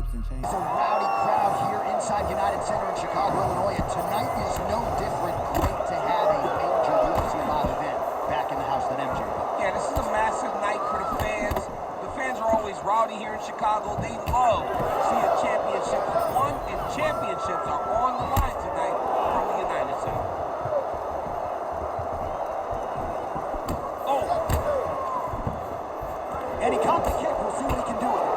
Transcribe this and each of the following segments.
chops and chains. It's a rowdy crowd here inside United Center in Chicago, Illinois, and tonight is no different. Great to have a major UFC live event back in the house that MJ built. Yeah, this is a massive night for the fans. The fans are always rowdy here in Chicago. They love seeing championships won, and championships are on the line tonight from the United Center. Oh! And he caught the kick. We'll see what he can do with it.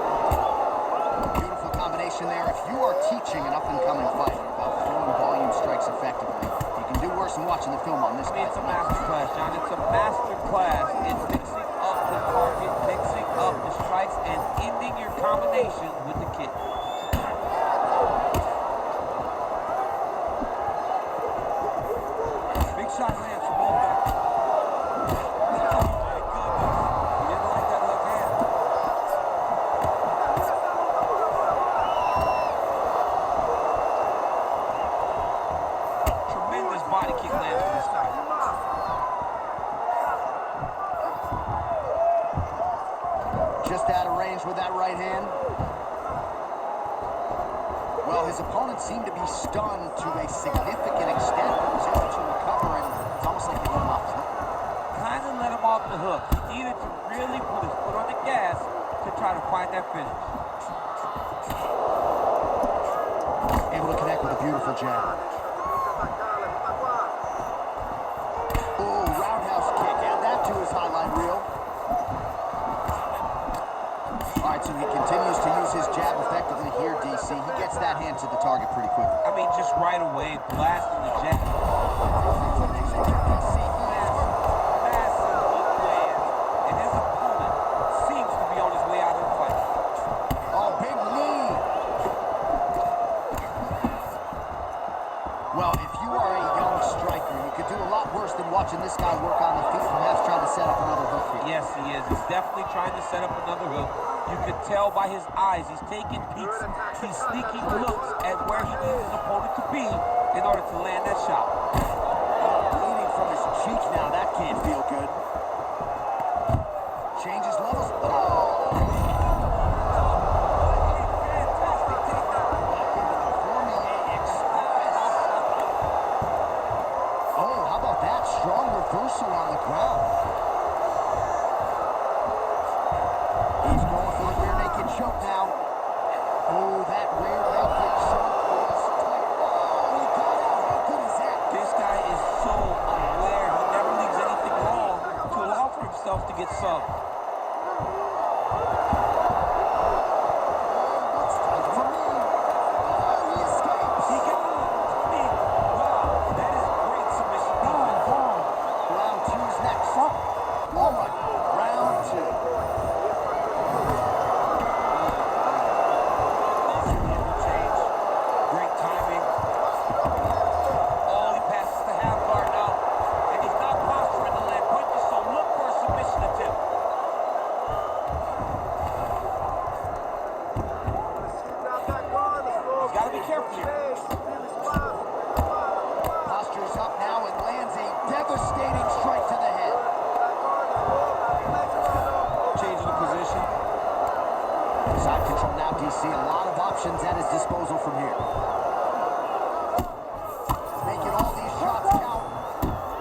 Beautiful combination there. If you are teaching an up-and-coming fighter about throwing volume strikes effectively, you can do worse than watching the film on this guy. It's a master class, John. It's a master class in mixing up the target, mixing up the strikes, and ending your combination with the kick. Big shot lands from both guys. Body kick lands for this time. Just out of range with that right hand. Well, his opponent seemed to be stunned to a significant extent. He was able to recover, and it's almost like they let him off the hook. Kind of let him off the hook. He needed to really put his foot on the gas to try to find that finish. Able to connect with a beautiful jab. To his highlight reel. All right, so he continues to use his jab effectively here, DC. He gets that hand to the target pretty quickly. I mean, just right away, blasting the jab. Massive hook lands, and his opponent seems to be on his way out of the fight. Oh, big knee. Well, if you are a young striker, you could do a lot worse than watching this guy work on the feet, perhaps trying to set up another hook here. Yes, he is. He's definitely trying to set up another hook. You can tell by his eyes. He's taking peeks. He's sneaking looks at where he needs his opponent to be in order to land that shot. Bleeding from his cheek now. That can't feel good. Changes levels. Oh! Strong reversal on the ground. He's going for the rear naked choke now. Oh, that rear naked choke was tight. Oh, he got out. How good is that? This guy is so aware. He never leaves anything wrong to allow for himself to get subbed. Posture's up now and lands a devastating strike to the head. Changing the position. Side control now, DC. A lot of options at his disposal from here. Making all these shots count.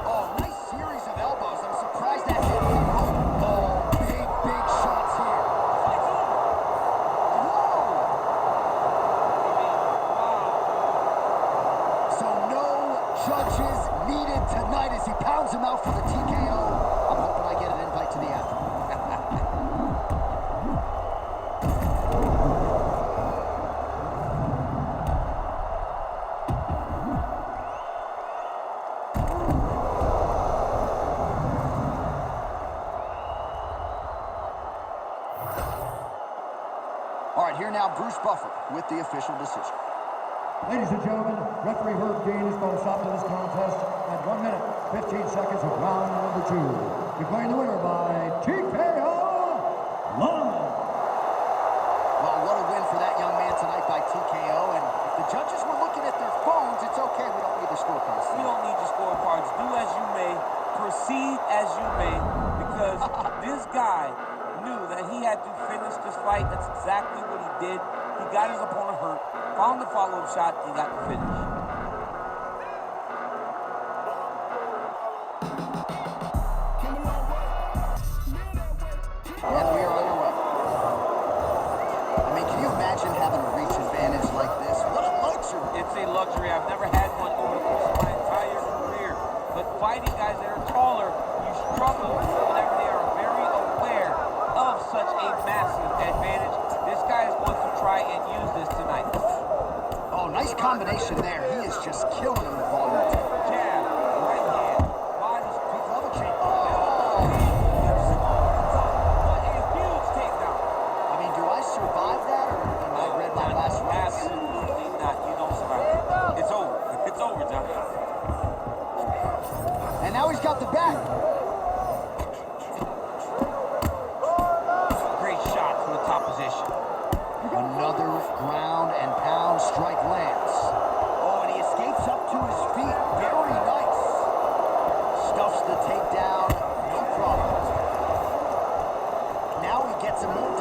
Oh, nice series of elbows. I'm surprised that hit. Oh, big shots here. Judges needed tonight as he pounds him out for the TKO. I'm hoping I get an invite to the after. All right, here now, Bruce Buffer with the official decision. Ladies and gentlemen, referee Herb Dean is going to stop to this contest at 1 minute, 15 seconds of round number 2. Declaring the winner by TKO, Lund. Well, what a win for that young man tonight by TKO. And if the judges were looking at their phones, it's okay. We don't need the scorecards. We don't need your scorecards. Do as you may. Proceed as you may. Because this guy knew that he had to finish this fight. That's exactly what he did. He got his opponent hurt, found the follow-up shot, and got the finish. And we are underway. I mean, can you imagine having a reach advantage like this? What a luxury. It's a luxury. I've never had one over the course of my entire career. But fighting guys that are taller, you struggle whenever they are very aware of such a massive advantage. This guy is going to try and use this tonight. Oh, nice combination there. He is just killing him with volume. Jab, right hand, body, Quick level change. Oh! What a huge takedown. I mean, do I survive that, or am I read my last rights? Absolutely not. You don't survive it. It's over. It's over, John. And now he's got the back. Great shot from the top position. Another ground and pound strike lands. Oh, and he escapes up to his feet. Very nice. Stuffs the takedown. No problem. Now he gets him moved